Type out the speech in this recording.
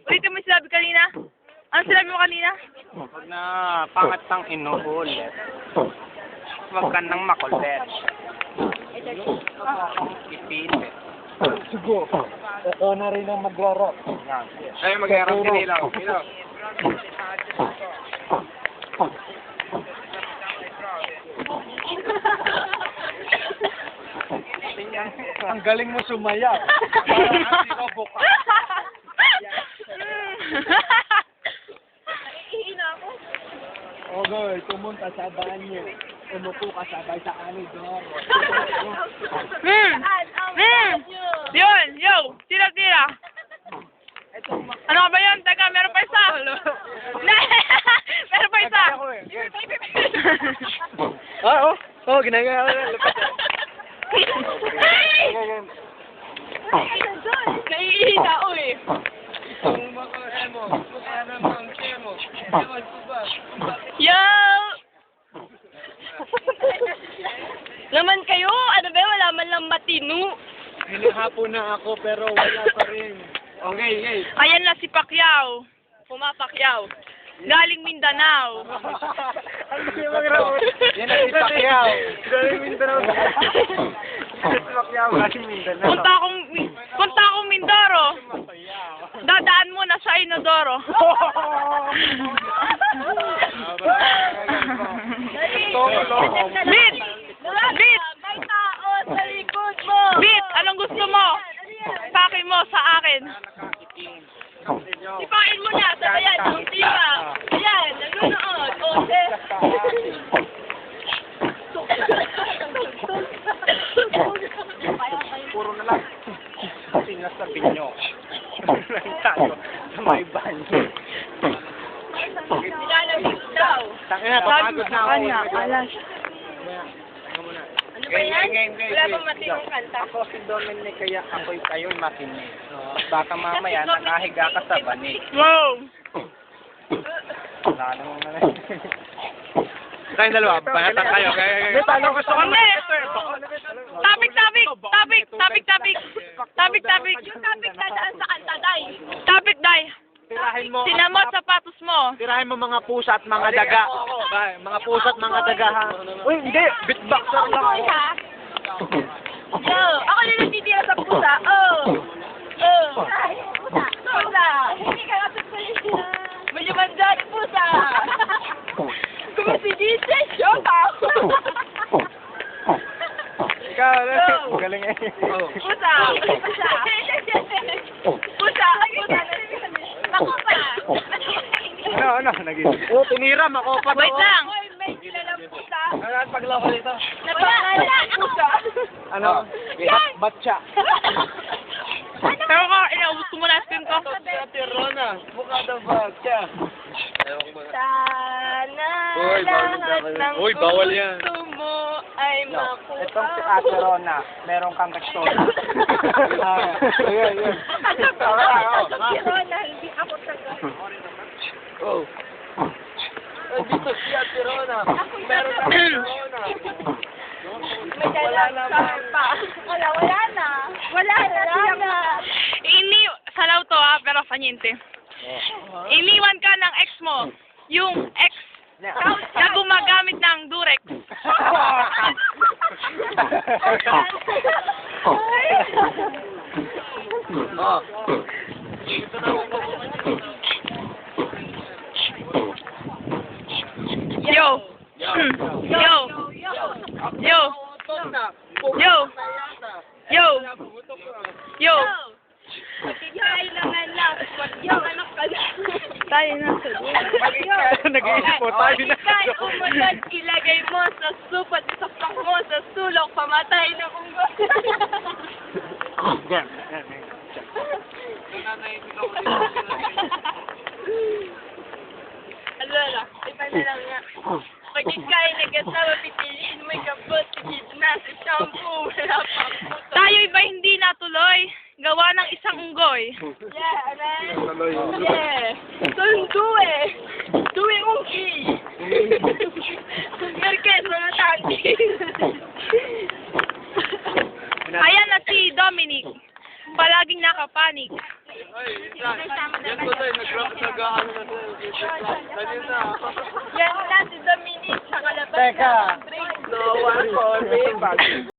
Ulitin mo yung sinabi kanina. Ano sinabi mo kanina? Huwag na pangat ng inuulit. Huwag ka nang makulit. Ipilit. Sige. Ikaw na rin ang maglaro. Ay, mag-arap din ilaw. Ilaw. Ang galing mo sumaya. Parang hindi ko buka. Okay, pumunta sa banyo. Umupo ka sabay sa anidor. Yun, yo, tira. Ano ba yun? Teka, meron pa isa. Meron pa isa. Oo, ginagawa ko. Naiihina, uy. Yo! Laman kayo? Ano ba? Wala man lang matino. Hinihapo na ako pero wala pa rin. Okay. Ayan na si Pacquiao. Pumapacquiao. Galing Mindanao. Ano yung mag-raon? Yan ang si Pacquiao. Galing Mindanao. Si Pacquiao galing Mindanao. Punta akong Mindoro. Dadaan mo na sa Inodoro. Bit! Bit! May tao sa likod mo! Bit! Anong gusto mo? Paki mo sa akin. Ipain mo na! Sabayan! Hindi ka! Ayan! Nanonood! Ose! Puro na lang. Sinasabi nyo. Lang tayo sa may banyo. Nilalamig daw! Tangina, papagod na ako. Alas. Ano ba yan? Wala bang matinong kanta? Ako si Dominic, kaya ako'y kayo'y makinig. Baka mamaya nakahiga ka sa banig. Wow! Wala namang na. Tayong dalawa, banatan kayo. Paano gusto ko? Hindi! Topic! Yung topic dadaan sa kanta, day! Topic, Day! Tirahin mo. Sinamot sapatos mo. Tirahin mo mga pusa at mga daga. Mga pusa at mga daga ha. Uy, hindi. Beatboxer lang Ako ha? Yo! Ako na natitira sa pusa! Oh! Pusa! Hindi ka kapit sa Mayamandan, pusa! Kung si DJ, shota! Ikaw, galing eh. Pusa! Pusa! Pusa! Ako pa! Ano? Nag-isip. Oh, tiniram ako pa. Wait lang! Hoy, may kilalang pusa! Ano ang pagloko dito? Wala! Pusa! Ano? Batcha. Pero ko, inaubos ko muna screen ko. Ate Rona, mukha daw batcha. Sana lahat ng gusto mo ay makuha. Itong si Ate Rona, meron kang restaurant. Ayan. Ano ba? Si Rona, hindi ako taga. Oh. Dito si Ate Rona. Meron kang Rona. May dalang pa. Wala na. Wala na. Salaw to pero fanyente. Iniwan ka ng ex mo. Yung ex na gumagamit ng Durex. Yo. Kailangan lang. Yung anak ka lang. Tayo na sa Nag-iisip po tayo na. Ikay umunod, ilagay mo sa soup at isapak mo sa sulok, pamatay ng unggoy. Alala, iba na lang nga. Pag ikay nagkasama, pipiliin mo yung kabot, sigit na sa shampoo, wala pang puto. Tayo'y ba hindi natuloy? Gawa ng isang unggoy. Yeah, amen. Yeah. Sundo eh. Duwi ungki. Merkes, mga tati. Ayan na si Dominic. Palaging nakapanik. Yan ko tayo, nag-ano na tayo. Kanina. Yan na, si Dominic, sa kalabas Teka. na. No one for me.